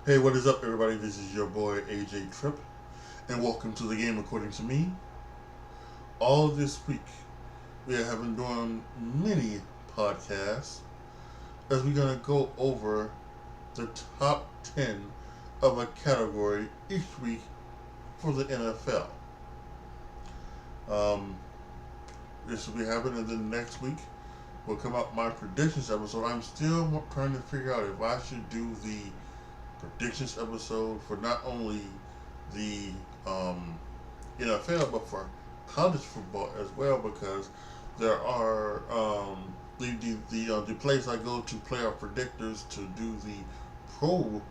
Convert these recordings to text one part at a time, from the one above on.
Hey, what is up, everybody? This is your boy AJTRIP, and welcome to the game according to me. All this week, we have been doing many podcasts as we're going to go over the top 10 of a category each week for the NFL. Um, this will be happening, and then next week will come out my predictions episode. I'm still trying to figure out if I should do the predictions episode for not only the NFL but for college football as well, because there are the place I go to playoff predictors to do the pro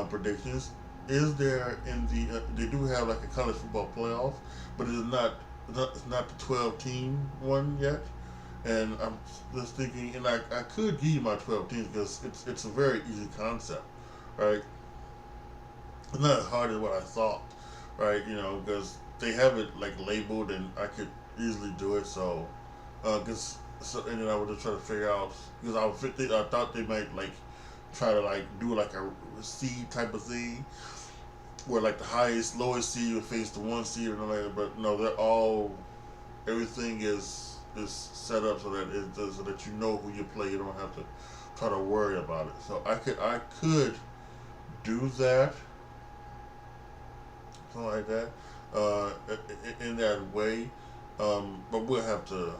predictions is there in the they do have like a college football playoff, but it's not the 12 team one yet. And I'm just thinking, and I could give you my 12 teams because it's a very easy concept, right? It's not as hard as what I thought, right? Because they have it like labeled, and I could easily do it. And then I would just try to figure out because I thought they might like try to like do like a seed type of thing, where like the highest, lowest seed would face the one seed or something like that. But no, they're all everything is set up so that so that you know who you play. You don't have to try to worry about it. So I could do that, something like that, uh, in that way. But we'll have to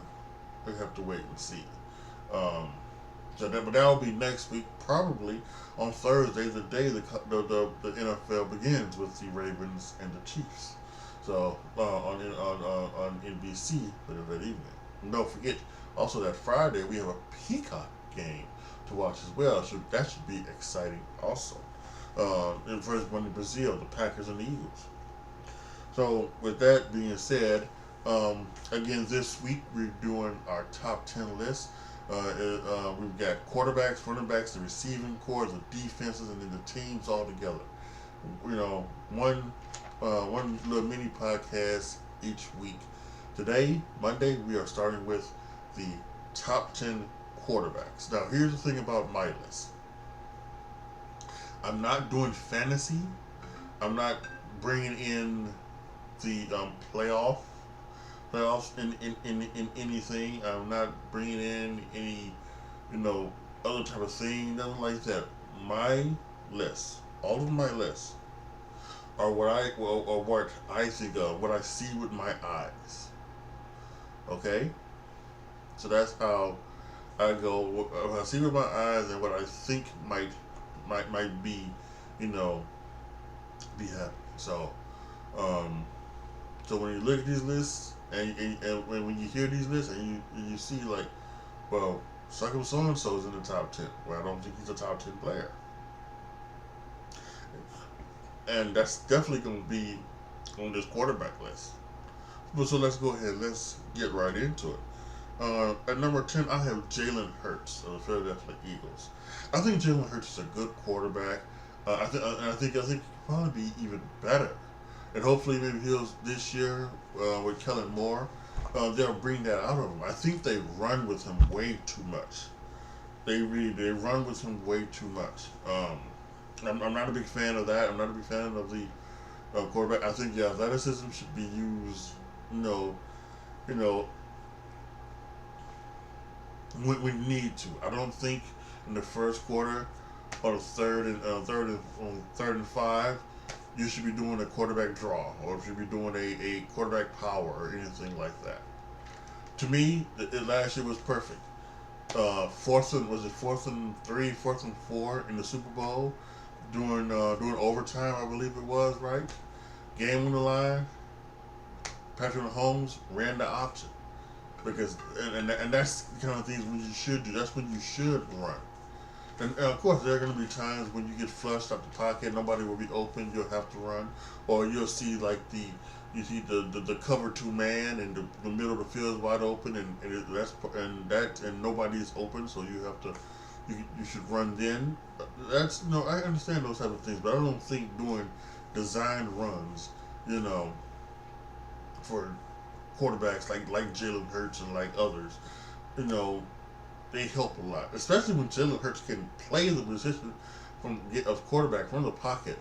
wait and see. Um, but that will be next week, probably on Thursday, the day the NFL begins with the Ravens and the Chiefs. So on NBC later that evening. And don't forget, also that Friday we have a Peacock game to watch as well. So that should be exciting also. In first one in Brazil, the Packers and the Eagles. So with that being said, again this week we're doing our top 10 list. We've got quarterbacks, running backs, the receiving corps, the defenses, and then the teams all together. One little mini podcast each week. Today, Monday, we are starting with the top 10 quarterbacks. Now, here's the thing about my list. I'm not doing fantasy. I'm not bringing in the playoffs in anything. I'm not bringing in any, other type of thing, nothing like that. My list, all of my lists, are what I think of, what I see with my eyes. Okay, so that's how I go. What I see with my eyes and what I think might be, you know, be happening. Um, so when you look at these lists and when you hear these lists and you see like, well, Suckum so and so is in the top 10. Well, I don't think he's a top 10 player, and that's definitely going to be on this quarterback list. But so let's go ahead. Let's get right into it. At number 10, I have Jalen Hurts of the Philadelphia Eagles. I think Jalen Hurts is a good quarterback. I think he could probably be even better. And hopefully, maybe he'll this year with Kellen Moore, they'll bring that out of him. I think they run with him way too much. They run with him way too much. I'm not a big fan of that. I'm not a big fan of the quarterback. I think the athleticism should be used. You know, you know, when we need to. I don't think in the first quarter or the third and 5, you should be doing a quarterback draw or you should be doing a quarterback power or anything like that. To me, last year was perfect. Fourth and 3, 4th and 4 in the Super Bowl during overtime, I believe it was, right? Game on the line. Patrick Mahomes ran the option because and that's the kind of things when you should do. That's when you should run. And of course, there are going to be times when you get flushed out the pocket, nobody will be open. You'll have to run, or you'll see like you see the cover 2 man and the middle of the field is wide open, and nobody's open, so you have to you should run then. That's I understand those type of things, but I don't think doing designed runs, you know, for quarterbacks like Jalen Hurts and like others, you know, they help a lot, especially when Jalen Hurts can play the position of quarterback from the pocket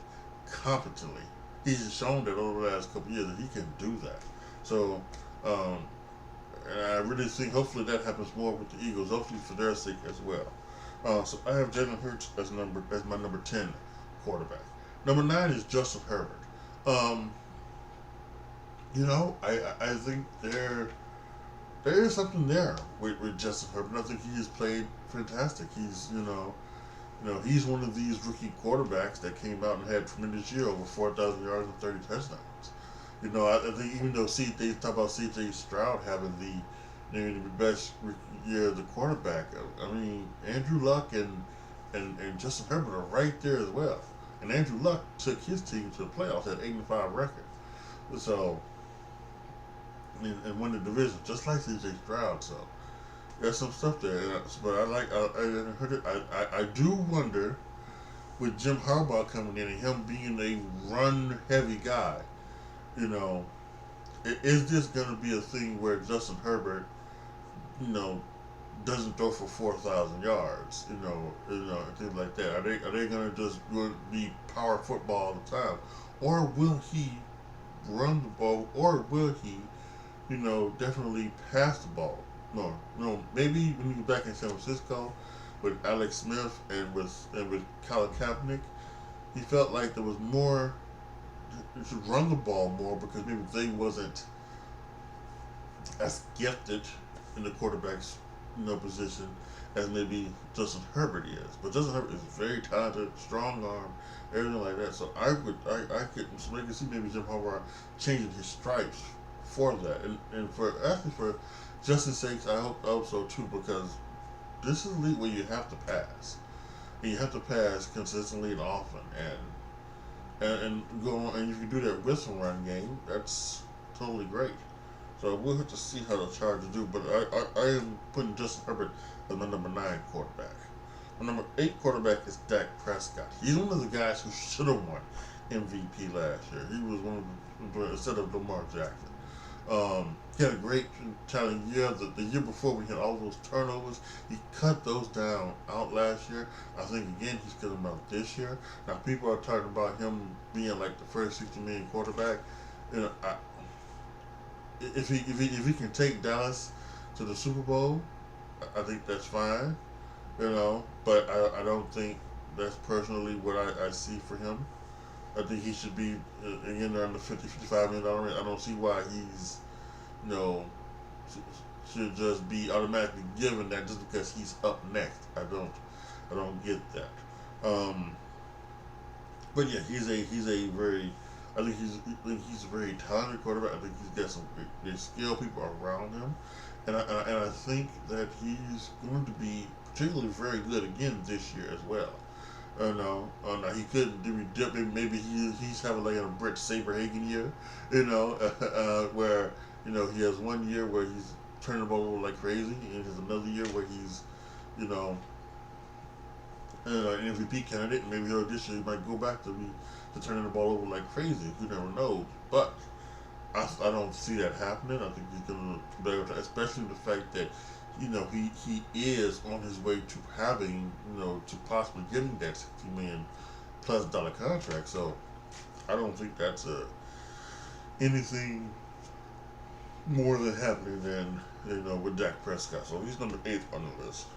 competently. He's shown that over the last couple of years that he can do that. So, um, and I really think hopefully that happens more with the Eagles. Hopefully for their sake as well. So I have Jalen Hurts as my number 10 quarterback. Number 9 is Justin Herbert. Um, I think there is something there with Justin Herbert. I think he has played fantastic. He's one of these rookie quarterbacks that came out and had a tremendous year, over 4,000 yards and 30 touchdowns. I think even though they talk about C.J. Stroud having the best year as a quarterback, I mean Andrew Luck and Justin Herbert are right there as well. And Andrew Luck took his team to the playoffs at 8-5 record. So and won the division just like C.J. Stroud. So there's some stuff there. But I do wonder with Jim Harbaugh coming in and him being a run heavy guy. You know, is this going to be a thing where Justin Herbert, you know, doesn't throw for 4,000 yards? Things like that. Are they going to just be power football all the time, or will he run the ball, or will he, definitely pass the ball? No. Maybe when he was back in San Francisco with Alex Smith and with Colin Kaepernick, he felt like there was more. You should run the ball more because maybe they wasn't as gifted in the quarterback's position as maybe Justin Herbert is. But Justin Herbert is very talented, strong arm, everything like that. So I can see maybe Jim Harbaugh changing his stripes for that. And for Justin's sakes, I hope so too, because this is a league where you have to pass. And you have to pass consistently and often, and go on, and if you do that with some run game, that's totally great. So we'll have to see how the Chargers do. But I am putting Justin Herbert as my number 9 quarterback. My number 8 quarterback is Dak Prescott. He's one of the guys who should have won MVP last year. He was one of the instead of Lamar Jackson. He had a great talent year. The year before, we had all those turnovers. He cut those down out last year. I think again he's cutting them out this year. Now people are talking about him being like the first 60 million quarterback. If he can take Dallas to the Super Bowl, I think that's fine. But I don't think that's personally what I see for him. I think he should be again around the $50-55 million range. I don't see why he's should just be automatically given that just because he's up next. I don't get that. But yeah, he's a very I think he's a very talented quarterback. I think he's got some great skilled people around him, and I think that he's going to be particularly very good again this year as well. Now he could dip. Maybe he's having like a Brett Saberhagen year, where he has one year where he's turning the ball over like crazy, and he has another year where he's, an MVP candidate, and maybe this year he might go back to turning the ball over like crazy. You never know, but I don't see that happening. I think he's going to be able to, especially the fact that he is on his way to having to possibly getting that $60 million plus contract. So I don't think that's anything more than happening than with Dak Prescott. So he's number 8 on the list.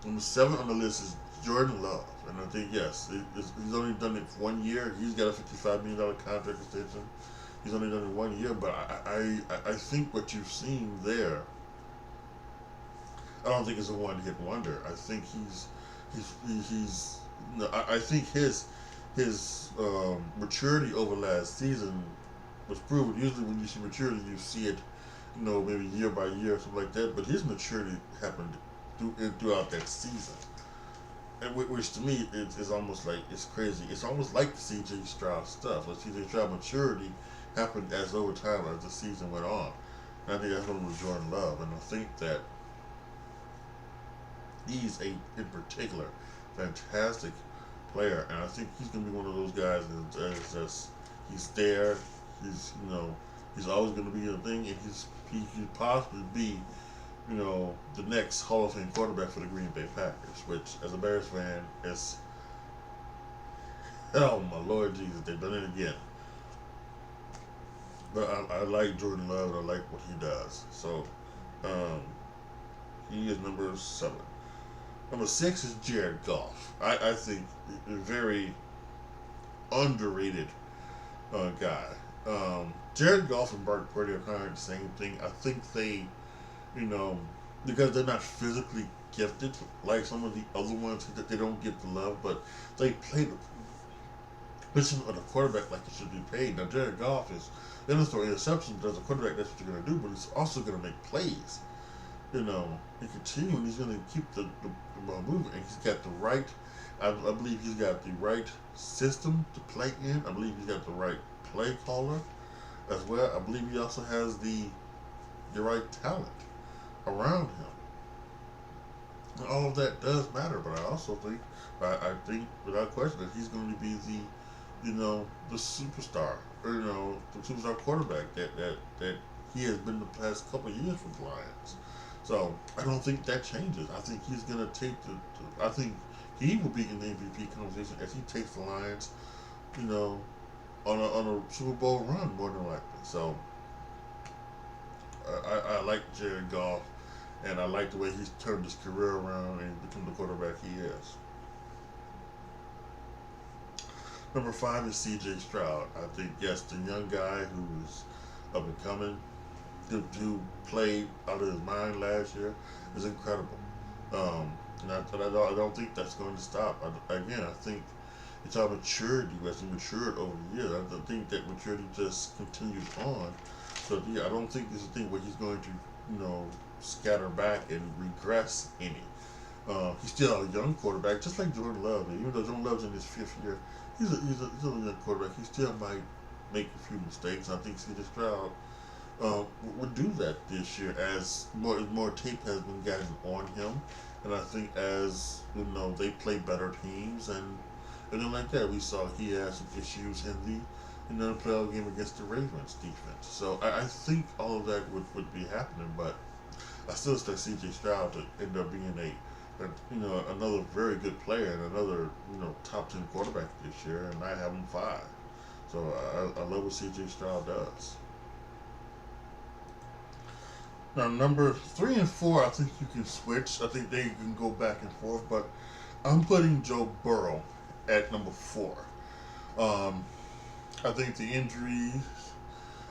Number 7 on the list is Jordan Love, and I think yes, he's only done it for 1 year. He's got a $55 million contract extension. He's only done it 1 year, but I think what you've seen there, I don't think it's a one-hit wonder. I think I think his maturity over last season was proven. Usually, when you see maturity, you see it, maybe year by year or something like that. But his maturity happened throughout that season, and which to me is almost like it's crazy. It's almost like the C.J. Stroud stuff. Like C.J. Stroud maturity happened as over time as the season went on. And I think that's what was Jordan Love, and I think that he's in particular, fantastic player, and I think he's gonna be one of those guys that's just he's there. He's always gonna be a thing, and he could possibly be, the next Hall of Fame quarterback for the Green Bay Packers. Which, as a Bears fan, is Oh my Lord Jesus, they've done it again. But I like Jordan Love. And I like what he does. So um, he is number 7. Number 6 is Jared Goff. I think a very underrated guy. Jared Goff and Brock Purdy are kind of the same thing. I think they, you know, because they're not physically gifted like some of the other ones that they don't get the love, but they play the position of the quarterback like it should be paid. Now Jared Goff is going to throw interceptions, but as a quarterback, that's what you're going to do. But he's also going to make plays, and continue. And he's going to keep the ball moving. And he's got the right. I believe he's got the right system to play in. I believe he's got the right play caller as well. I believe he also has the right talent around him. And all of that does matter, but I also think, I think without question that he's going to be the superstar, or the superstar quarterback that he has been the past couple of years for the Lions. So I don't think that changes. I think he's going to take I think he will be in the MVP conversation as he takes the Lions, on a Super Bowl run more than likely. So I like Jared Goff, and I like the way he's turned his career around and become the quarterback he is. Number 5 is C.J. Stroud. I think, yes, the young guy who's up and coming, who played out of his mind last year, is incredible. And I don't think that's going to stop. I think it's our maturity as he matured over the years. I think that maturity just continues on. So yeah, I don't think this is a thing where he's going to, scatter back and regress any. He's still a young quarterback, just like Jordan Love. Even though Jordan Love's in his 5th year, he's a young quarterback. He still might make a few mistakes. I think C.J. Stroud would do that this year as more tape has been gotten on him, and I think as they play better teams and then like that, we saw he had some issues in the playoff game against the Ravens defense. So I think all of that would be happening, but I still expect C.J. Stroud to end up being another very good player and another top 10 quarterback this year, and I have him 5. So I love what C.J. Stroud does. Now number 3 and 4, I think you can switch. I think they can go back and forth, but I'm putting Joe Burrow at number 4. I think the injuries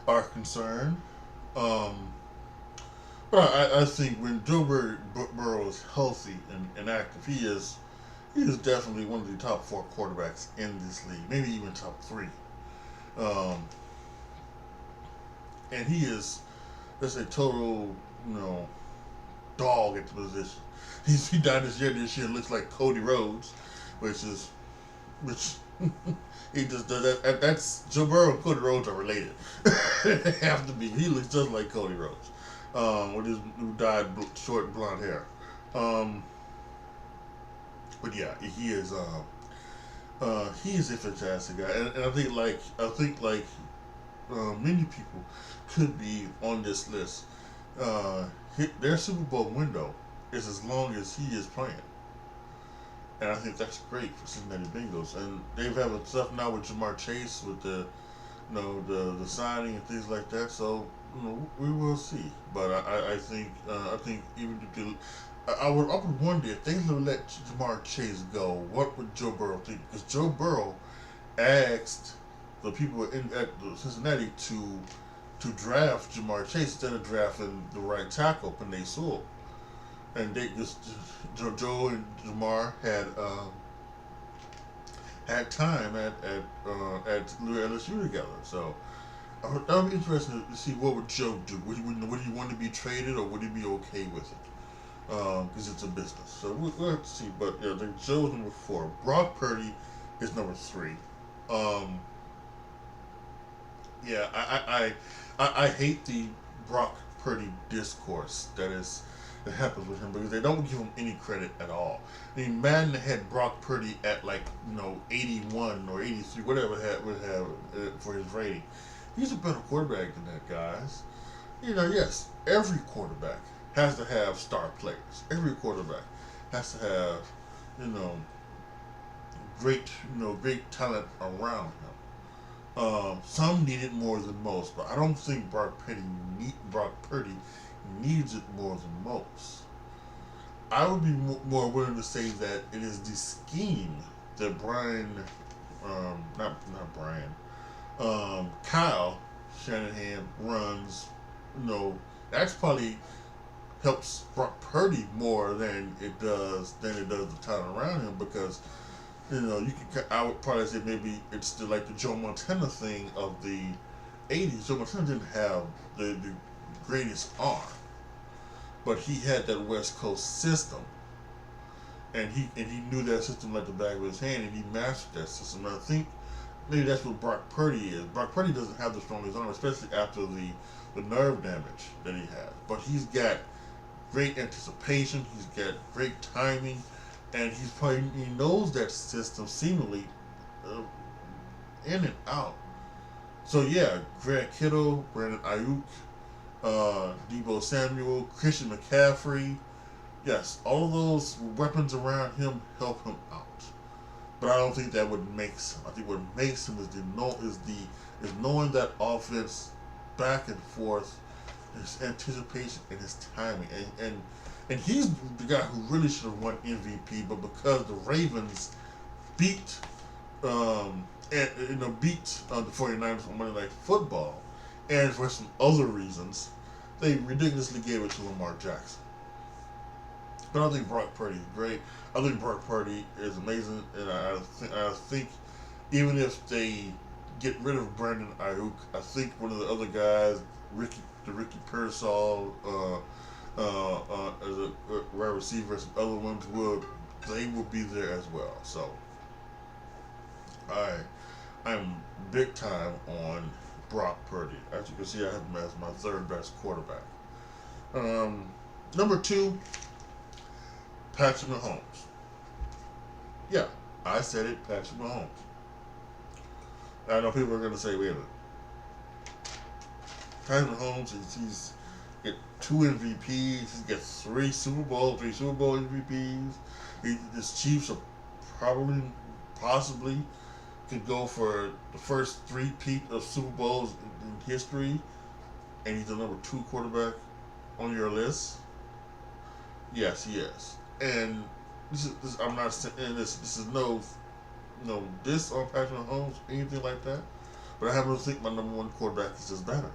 are concerned. But I think when Joe Burrow is healthy and active, he is definitely one of the top 4 quarterbacks in this league, maybe even top 3. And he is just a total, dog at the position. He died this year looks like Cody Rhodes, which he just does that. That's Joe Burrow and Cody Rhodes are related. They have to be. He looks just like Cody Rhodes, with his dyed short blonde hair. But yeah, he is a fantastic guy, and I think many people could be on this list. Their Super Bowl window is as long as he is playing. And I think that's great for Cincinnati Bengals. And they've having stuff now with Jamar Chase with the signing and things like that. So we will see. But I think even I would wonder if they let Jamar Chase go, what would Joe Burrow think? Because Joe Burrow asked the people at Cincinnati to draft Jamar Chase instead of drafting the right tackle, Penei Sewell. And they just Joe and Jamar had time at LSU together. So that would be interesting to see what would Joe do. Would he want to be traded, or would he be okay with it? Because it's a business. So we'll have to see. But yeah, I think Joe's number 4. Brock Purdy is number 3. Yeah, I hate the Brock Purdy discourse that happens with him, because they don't give him any credit at all. I mean, Madden had Brock Purdy at 81 or 83, whatever would have for his rating. He's a better quarterback than that, guys. Yes, every quarterback has to have star players. Every quarterback has to have, great, great talent around him. Some need it more than most, but I don't think Brock Purdy needs it more than most. I would be more willing to say that it is the scheme that not Brian, Kyle Shanahan runs. That's probably helps Brock Purdy more than it does the talent around him, because I would probably say maybe it's like the Joe Montana thing of the '80s. Joe Montana didn't have the greatest arm, but he had that West Coast system, and he knew that system like the back of his hand, and he mastered that system. And I think maybe that's what Brock Purdy is. Brock Purdy doesn't have the strongest arm, especially after the nerve damage that he has. But he's got great anticipation. He's got great timing, and he knows that system seemingly in and out. So yeah, Grant Kittle, Brandon Ayuk, Deebo Samuel, Christian McCaffrey. Yes, all of those weapons around him help him out. But I don't think that what makes him. I think what makes him is knowing that offense back and forth, his anticipation and his timing, and he's the guy who really should have won MVP, but because the Ravens beat beat the 49ers on Monday Night Football, and for some other reasons, they ridiculously gave it to Lamar Jackson. But I think Brock Purdy is great. I think Brock Purdy is amazing, and I think even if they get rid of Brandon Ayuk, I think one of the other guys, Ricky Pearsall, as a wide receiver, and some other ones will be there as well. So I'm big time on Brock Purdy. As you can see, I have him as my third best quarterback. Number 2, Patrick Mahomes. Yeah, I said it, Patrick Mahomes. I know people are going to say, wait a minute. Patrick Mahomes, he's got 2 MVPs. He's got 3 Super Bowl MVPs. His Chiefs are possibly could go for the first 3-peat of Super Bowls in history, and he's the number 2 quarterback on your list. Yes, he is. And I'm not saying this is no diss on Patrick Mahomes, anything like that. But I happen to think my number 1 quarterback is just better.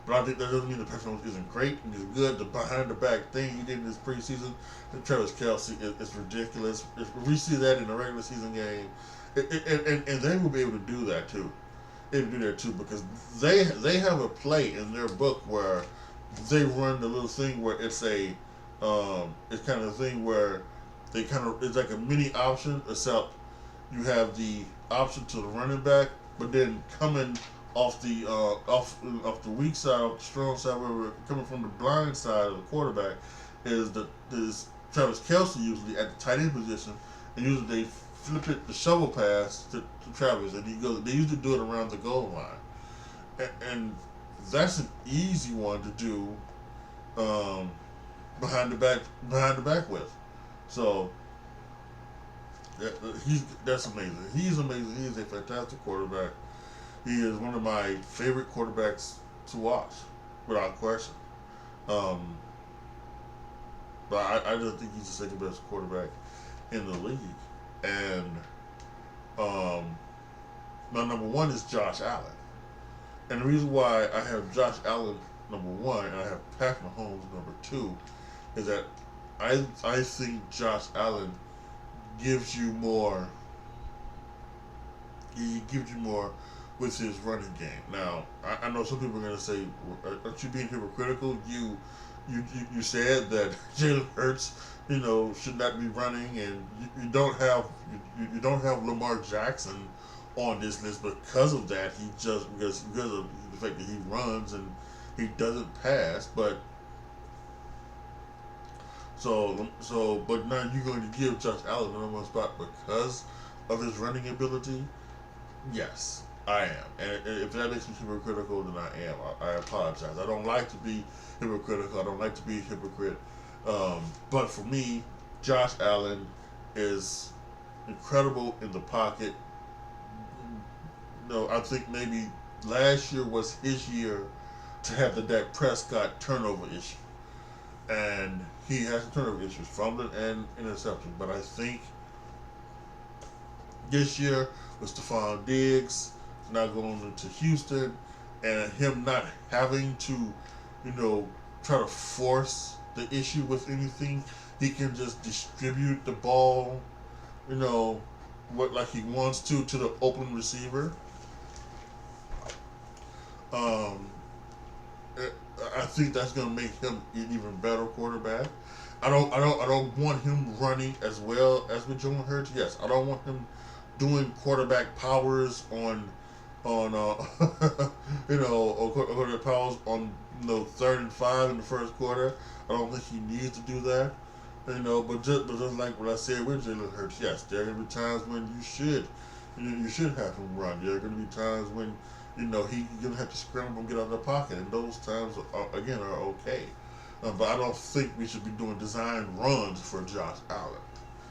But I think that doesn't mean that Patrick Mahomes isn't great and he's good. The behind the back thing he did in his preseason, and Travis Kelce is ridiculous. If we see that in a regular season game, and they will be able to do that too. They will do that too, because they have a play in their book where they run the little thing where it's kind of a thing where it's like a mini option, except you have the option to the running back, but then coming off the weak side, off the strong side, where we're coming from the blind side of the quarterback, is Travis Kelce usually at the tight end position, and usually they flip it the shovel pass to Travis, and they usually do it around the goal line, and that's an easy one to do behind the back with. So that's amazing. He's amazing. He is a fantastic quarterback. He is one of my favorite quarterbacks to watch, without question. But I just think he's the second best quarterback in the league. And my number 1 is Josh Allen. And the reason why I have Josh Allen number 1 and I have Patrick Mahomes number 2 is that I think Josh Allen gives you more. He gives you more with his running game. Now, I know some people are going to say, "Aren't you being hypocritical? You said that Jalen Hurts, should not be running, and you don't have Lamar Jackson on this list because of that. Because of the fact that he runs and he doesn't pass, but." But now you're going to give Josh Allen the number 1 spot because of his running ability? Yes, I am. And if that makes me hypocritical, then I am. I apologize. I don't like to be hypocritical. I don't like to be a hypocrite. But for me, Josh Allen is incredible in the pocket. I think maybe last year was his year to have the Dak Prescott turnover issue. And he has turnover issues, fumbling and interception. But I think this year with Stephon Diggs now going into Houston and him not having to, try to force the issue with anything, he can just distribute the ball, like he wants to the open receiver. Um, I think that's going to make him an even better quarterback. I don't want him running as well as with Jalen Hurts. Yes, I don't want him doing quarterback powers on or quarterback powers on 3rd and 5 in the first quarter. I don't think he needs to do that. But just like what I said with Jalen Hurts, yes, there are going to be times when you should have him run. There are going to be times when you're going to have to scramble and get out of the pocket, and those times are okay. But I don't think we should be doing design runs for Josh Allen.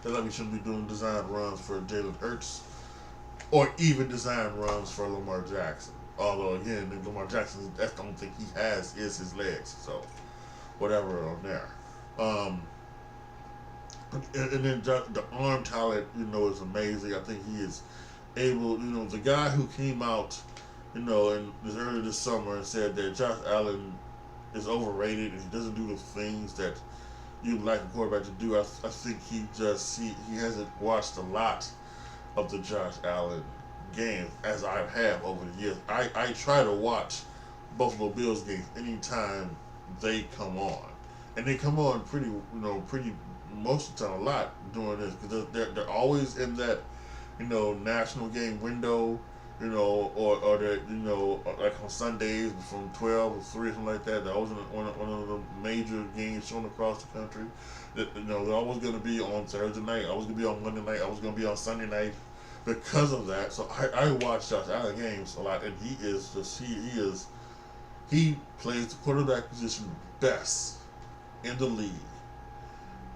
Just like we shouldn't be doing design runs for Jalen Hurts, or even design runs for Lamar Jackson. Although again, Lamar Jackson, that's the only thing he has is his legs. So whatever on there. And then the arm talent, is amazing. I think he is able. The guy who came out, in earlier this summer and said that Josh Allen is overrated and he doesn't do the things that you'd like a quarterback to do. I think he hasn't watched a lot of the Josh Allen games as I have over the years. I try to watch Buffalo Bills games anytime they come on, and they come on pretty most of the time a lot during this because they're always in that national game window. Or they're, like on Sundays from 12 or 3 or something like that. They're always one of the major games shown across the country. They're always going to be on Thursday night. Always going to be on Monday night. Always going to be on Sunday night because of that. So I watch Josh Allen games a lot, and he plays the quarterback position best in the league.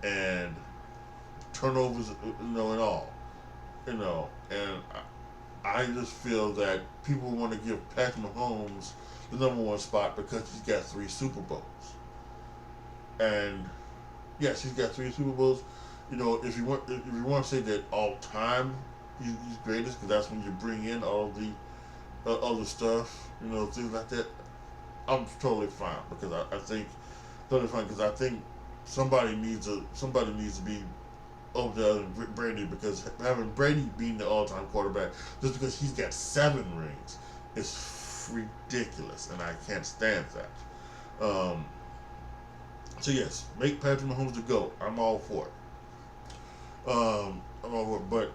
And turnovers, and all. And I just feel that people want to give Patrick Mahomes the number 1 spot because he's got 3 Super Bowls. And yes, he's got 3 Super Bowls. If you want to say that all time he's greatest, because that's when you bring in all the other stuff, things like that. I'm totally fine because I think somebody needs to be over there than Brady, because having Brady being the all-time quarterback just because he's got 7 rings is ridiculous, and I can't stand that. So yes, make Patrick Mahomes the GOAT. I'm all for it. But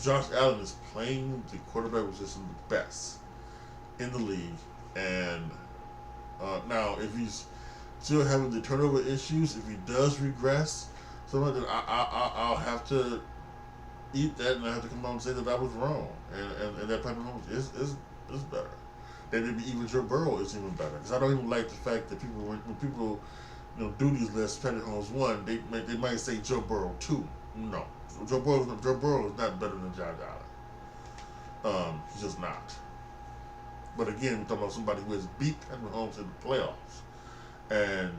Josh Allen is playing the quarterback position the best in the league, and now if he's still having the turnover issues, if he does regress, then I'll have to eat that, and I have to come out and say that I was wrong, and that Patrick Mahomes is better. Then maybe even Joe Burrow is even better, because I don't even like the fact that when people do these lists, Patrick Mahomes 1, they might say Joe Burrow 2. No, Joe Burrow is not better than Josh Allen. He's just not. But again, we're talking about somebody who has beat Patrick Mahomes in the playoffs, and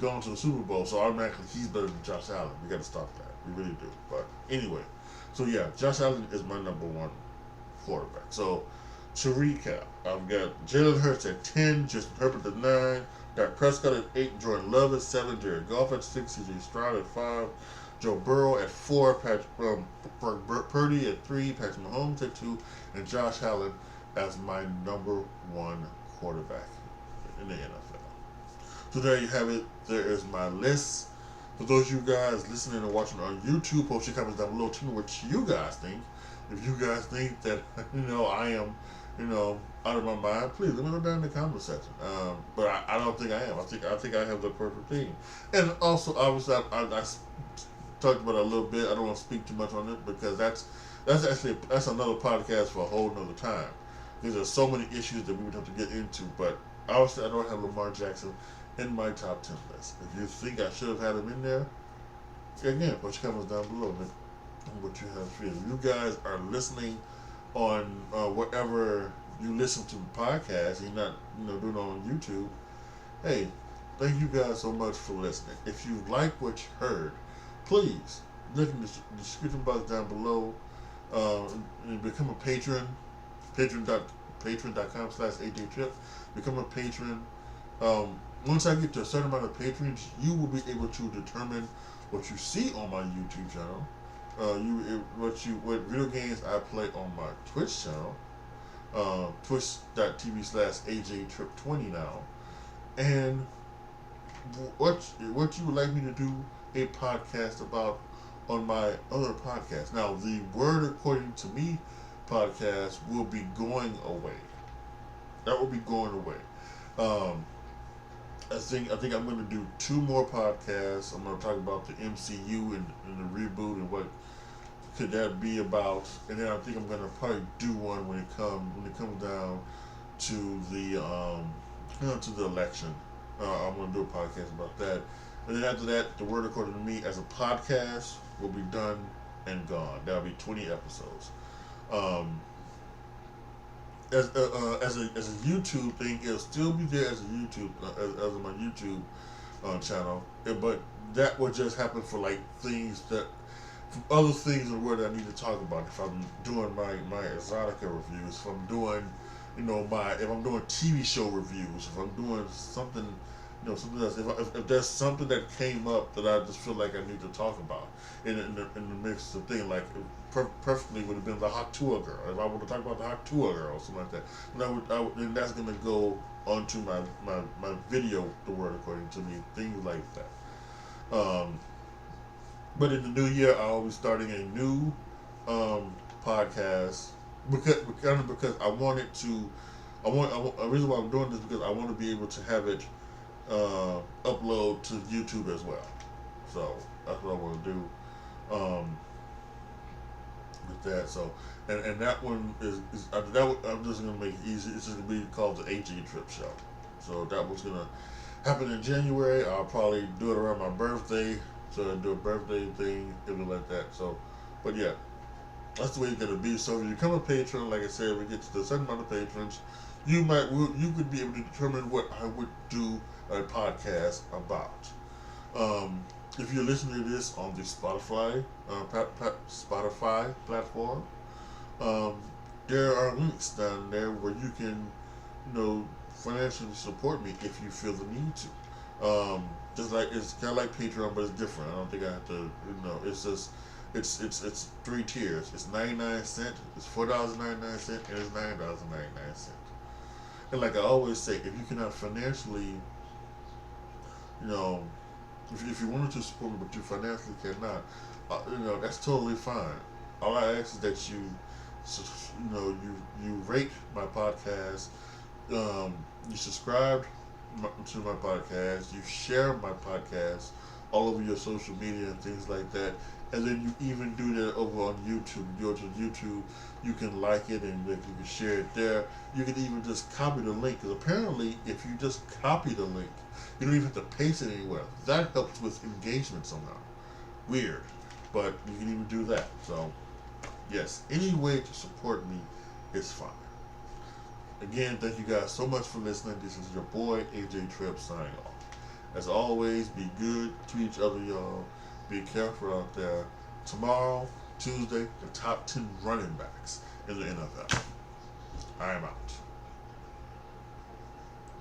going to the Super Bowl, so automatically he's better than Josh Allen. We got to stop that. We really do. But anyway, so yeah, Josh Allen is my number 1 quarterback. So to recap, I've got Jalen Hurts at 10, Justin Herbert at 9, Dak Prescott at 8, Jordan Love at 7, Jared Goff at 6, CJ Stroud at 5, Joe Burrow at 4, Purdy at 3, Patrick Mahomes at 2, and Josh Allen as my number 1 quarterback in the NFL. So there you have it. There is my list. For those of you guys listening and watching on YouTube, post your comments down below. Tell me what you guys think. If you guys think that I am out of my mind, please let me know down in the comment section. But I don't think I am. I think I have the perfect team. And also, obviously, I talked about it a little bit. I don't want to speak too much on it because that's another podcast for a whole nother time. There's so many issues that we would have to get into. But obviously, I don't have Lamar Jackson in my top 10 list. If you think I should have had him in there, again, put your comments down below. what you have feel. You guys are listening on whatever you listen to podcasts. You're not, doing it on YouTube. Hey, thank you guys so much for listening. If you like what you heard, please look in the description box down below and become a patron. Patron.com/AJTRIP. Become a patron. Once I get to a certain amount of patrons, you will be able to determine what you see on my YouTube channel. What video games I play on my Twitch channel. Twitch.tv/AJTRIP20 now. And what you would like me to do a podcast about on my other podcast. Now, the Word According to Me podcast will be going away. That will be going away. I think I'm going to do 2 more podcasts. I'm going to talk about the MCU and the reboot and what could that be about. And then I think I'm going to probably do one when it comes down to the to the election. I'm going to do a podcast about that. And then after that, the Word According to Me as a podcast will be done and gone. That'll be 20 episodes. As a YouTube thing, it'll still be there as a YouTube as my YouTube channel. But that would just happen for like things that, from other things in the world that I need to talk about. If I'm doing my Exotica reviews, if I'm doing if I'm doing TV show reviews, if I'm doing something, something else. If there's something that came up that I just feel like I need to talk about in the mix of thing, like perfectly would have been the Hot Tour Girl. If I want to talk about the Hot Tour Girl or something like that, then that's going to go onto my video, The Word According to Me, things like that. But in the new year, I'll be starting a new podcast because I wanted to. The reason why I'm doing this is because I want to be able to have it upload to YouTube as well. So that's what I want to do with that. So and that one is I'm just gonna make it easy. It's just gonna be called the AJTRIP show. So that one's gonna happen in January. I'll probably do it around my birthday. So I do a birthday thing, something like that. So, but yeah, that's the way it's gonna be. So if you become a patron, like I said, we get to a certain amount of patrons, you could be able to determine what I would do a podcast about. If you're listening to this on the Spotify platform, there are links down there where you can, financially support me if you feel the need to. Just like it's kind of like Patreon, but it's different. I don't think I have to. It's just it's 3 tiers. It's 99 cents. It's $4.99, and it's $9.99. And like I always say, if you cannot financially, if you wanted to support me but you financially cannot, that's totally fine. All I ask is that you rate my podcast, you subscribe to my podcast, you share my podcast all over your social media and things like that, and then you even do that over on YouTube. You go to YouTube, you can like it and you can share it there. You can even just copy the link, because apparently if you just copy the link, you don't even have to paste it anywhere. That helps with engagement somehow. Weird, but you can even do that. So yes, any way to support me is fine. Again, thank you guys so much for listening. This is your boy AJTRIP signing off. As always, be good to each other, y'all. Be careful out there. Tomorrow, Tuesday, the top 10 running backs in the NFL. I am out.